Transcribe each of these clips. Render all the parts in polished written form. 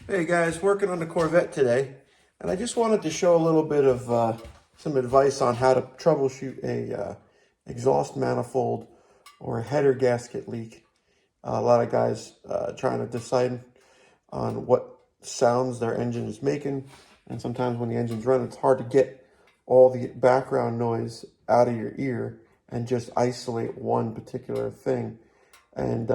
Hey guys, working on the Corvette today, and I just wanted to show a little bit of some advice on how to troubleshoot a exhaust manifold or a header gasket leak. A lot of guys trying to decide on what sounds their engine is making, and sometimes when the engine's running, it's hard to get all the background noise out of your ear and just isolate one particular thing. And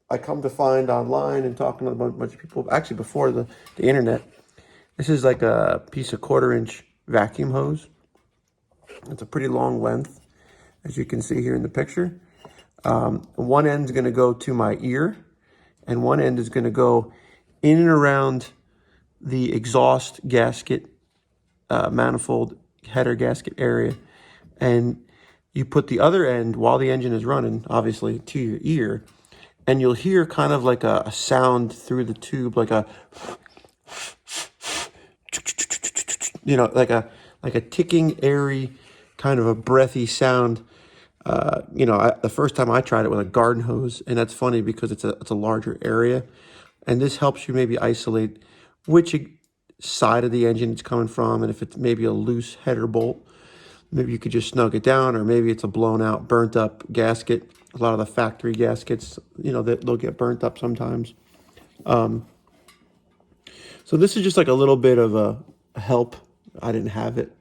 I come to find online and talking to a bunch of people, actually before the internet, this is like a piece of 1/4 inch vacuum hose. It's a pretty long length, as you can see here in the picture. One end is going to go to my ear, and one end is going to go in and around the exhaust gasket, manifold header gasket area. And you put the other end, while the engine is running, obviously, to your ear, and you'll hear kind of like a sound through the tube, like a, like a ticking, airy, kind of a breathy sound. The first time I tried it with a garden hose, and that's funny because it's a larger area, and this helps you maybe isolate which side of the engine it's coming from, and if it's maybe a loose header bolt, maybe you could just snug it down, or maybe it's a blown out, burnt up gasket. A lot of the factory gaskets, they'll get burnt up sometimes. So this is just like a little bit of a help. I didn't have it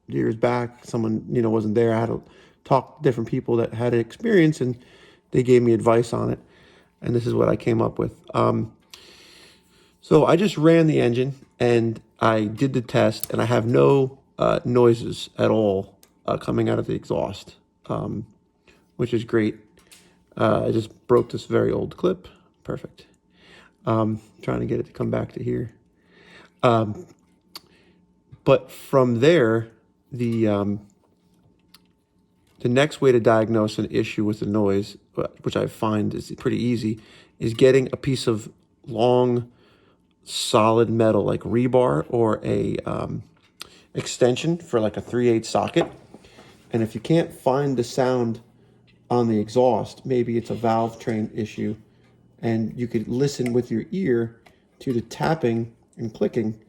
years back. Someone, wasn't there. I had to talk to different people that had experience, and they gave me advice on it. And this is what I came up with. So I just ran the engine and I did the test, and I have no noises at all coming out of the exhaust, which is great. I just broke this very old clip. Perfect. Trying to get it to come back to here. But from there, the next way to diagnose an issue with the noise, which I find is pretty easy, is getting a piece of long, solid metal like rebar or a extension for like a 3/8 socket. And if you can't find the sound on the exhaust, maybe it's a valve train issue, and you could listen with your ear to the tapping and clicking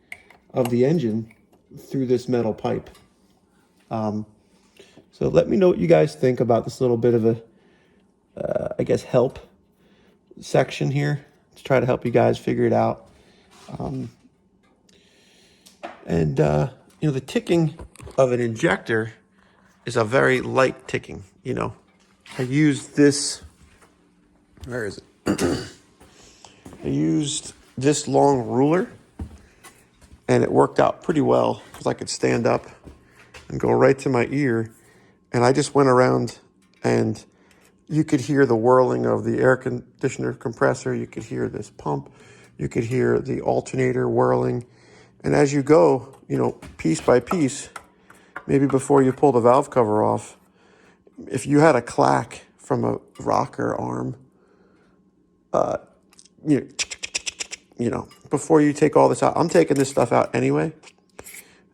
of the engine through this metal pipe. So let me know what you guys think about this little bit of a, I guess, help section here to try to help you guys figure it out. The ticking of an injector is a very light ticking. I used this, where is it? I used this long ruler, and it worked out pretty well because I could stand up and go right to my ear. And I just went around, and you could hear the whirling of the air conditioner compressor. You could hear this pump. You could hear the alternator whirling. And as you go, piece by piece, maybe before you pull the valve cover off, if you had a clack from a rocker arm, before you take all this out, I'm taking this stuff out anyway,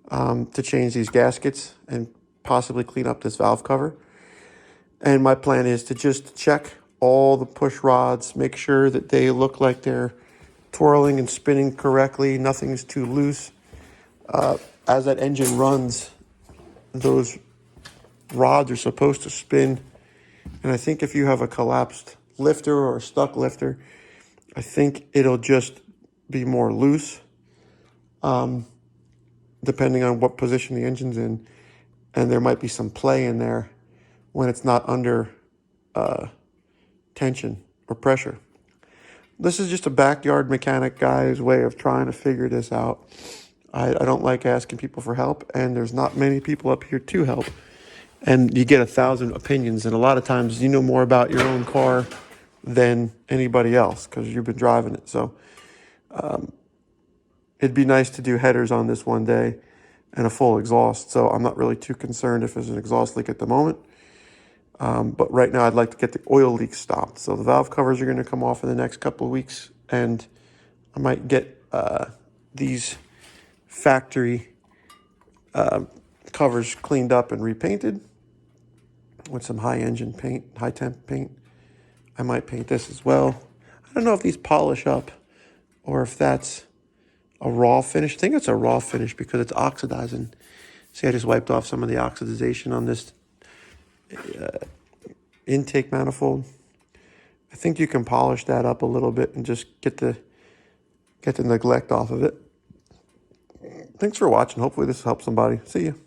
to change these gaskets and possibly clean up this valve cover. And my plan is to just check all the push rods, make sure that they look like they're twirling and spinning correctly, nothing's too loose. As that engine runs, those rods are supposed to spin. And I think if you have a collapsed lifter or a stuck lifter, I think it'll just be more loose, depending on what position the engine's in. And there might be some play in there when it's not under tension or pressure. This is just a backyard mechanic guy's way of trying to figure this out. I don't like asking people for help, and there's not many people up here to help. And you get 1,000 opinions, and a lot of times you know more about your own car than anybody else because you've been driving it. So it'd be nice to do headers on this one day and a full exhaust. So I'm not really too concerned if there's an exhaust leak at the moment. But right now I'd like to get the oil leak stopped. So the valve covers are going to come off in the next couple of weeks, and I might get these factory covers cleaned up and repainted with some high temp paint. I might paint this as well. I don't know if these polish up or if that's a raw finish. I think it's a raw finish because it's oxidizing. See, I just wiped off some of the oxidization on this intake manifold. I think you can polish that up a little bit and just get the neglect off of it. Thanks for watching. Hopefully this helps somebody. See you.